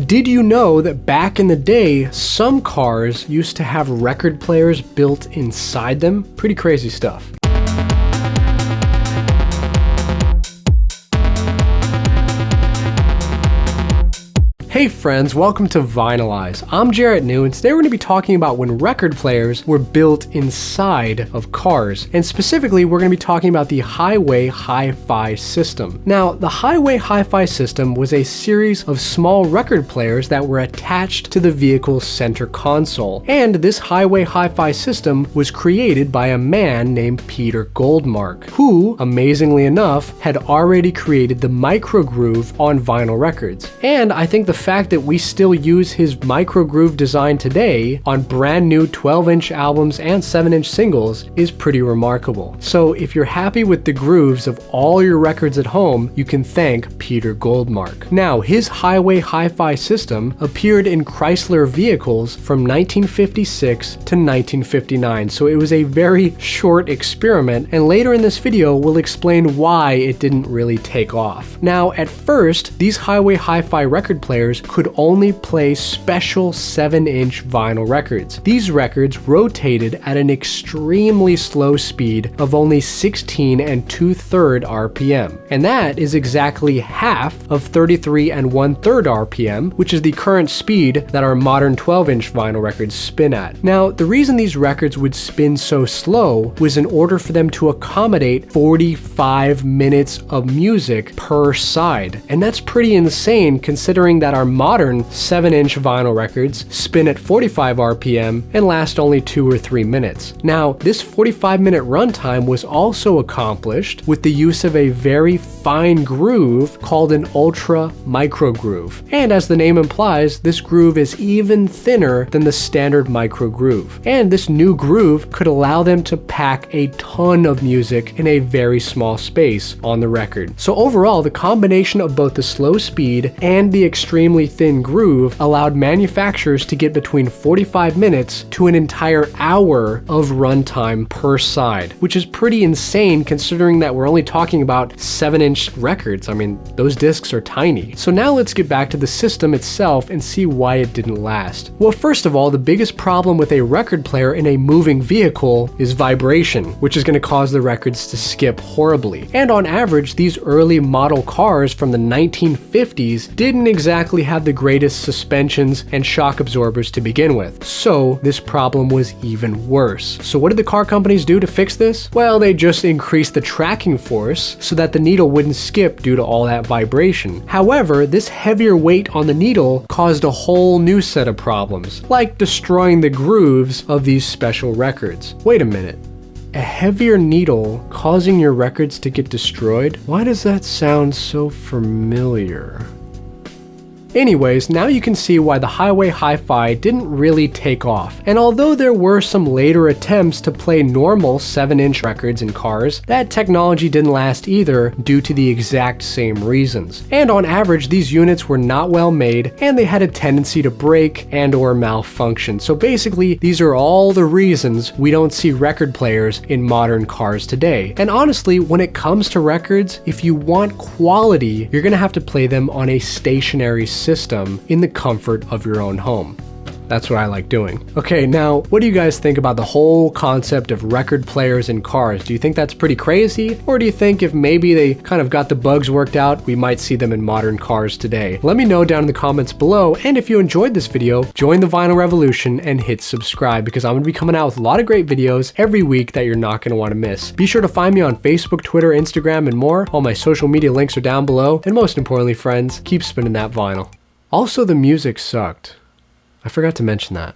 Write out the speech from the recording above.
Did you know that back in the day, some cars used to have record players built inside them? Pretty crazy stuff. Hey friends, welcome to Eyezz. I'm Jarrett New, and today we're going to be talking about when record players were built inside of cars. And specifically, we're going to be talking about the highway hi-fi system. Now, the highway hi-fi system was a series of small record players that were attached to the vehicle's center console. And this highway hi-fi system was created by a man named Peter Goldmark, who, amazingly enough, had already created the microgroove on vinyl records. And I think the fact that we still use his microgroove design today on brand new 12-inch albums and 7-inch singles is pretty remarkable. So if you're happy with the grooves of all your records at home, you can thank Peter Goldmark. Now, his highway hi-fi system appeared in Chrysler vehicles from 1956 to 1959, so it was a very short experiment, and later in this video we'll explain why it didn't really take off. Now, at first, these highway hi-fi record players could only play special 7-inch vinyl records. These records rotated at an extremely slow speed of only 16 2/3 RPM. And that is exactly half of 33 1/3 RPM, which is the current speed that our modern 12-inch vinyl records spin at. Now, the reason these records would spin so slow was in order for them to accommodate 45 minutes of music per side. And that's pretty insane considering that our modern 7-inch vinyl records spin at 45 RPM and last only 2 or 3 minutes. Now, this 45-minute runtime was also accomplished with the use of a very fine groove called an ultra micro groove. And as the name implies, this groove is even thinner than the standard micro groove. And this new groove could allow them to pack a ton of music in a very small space on the record. So overall, the combination of both the slow speed and the extremely thin groove allowed manufacturers to get between 45 minutes to an entire hour of runtime per side, which is pretty insane considering that we're only talking about 7-inch records. I mean, those discs are tiny. So now let's get back to the system itself and see why it didn't last. Well, first of all, the biggest problem with a record player in a moving vehicle is vibration, which is going to cause the records to skip horribly. And on average, these early model cars from the 1950s didn't exactly have the greatest suspensions and shock absorbers to begin with. So this problem was even worse. So what did the car companies do to fix this? Well, they just increased the tracking force so that the needle wouldn't skip due to all that vibration. However, this heavier weight on the needle caused a whole new set of problems, like destroying the grooves of these special records. Wait a minute. A heavier needle causing your records to get destroyed? Why does that sound so familiar? Anyways, now you can see why the highway hi-fi didn't really take off. And although there were some later attempts to play normal 7-inch records in cars, that technology didn't last either due to the exact same reasons. And on average, these units were not well made and they had a tendency to break and or malfunction. So basically, these are all the reasons we don't see record players in modern cars today. And honestly, when it comes to records, if you want quality, you're gonna have to play them on a stationary system in the comfort of your own home. That's what I like doing. Okay, now, what do you guys think about the whole concept of record players in cars? Do you think that's pretty crazy? Or do you think if maybe they kind of got the bugs worked out, we might see them in modern cars today? Let me know down in the comments below, and if you enjoyed this video, join the vinyl revolution and hit subscribe because I'm gonna be coming out with a lot of great videos every week that you're not gonna wanna miss. Be sure to find me on Facebook, Twitter, Instagram, and more. All my social media links are down below, and most importantly, friends, keep spinning that vinyl. Also, the music sucked. I forgot to mention that.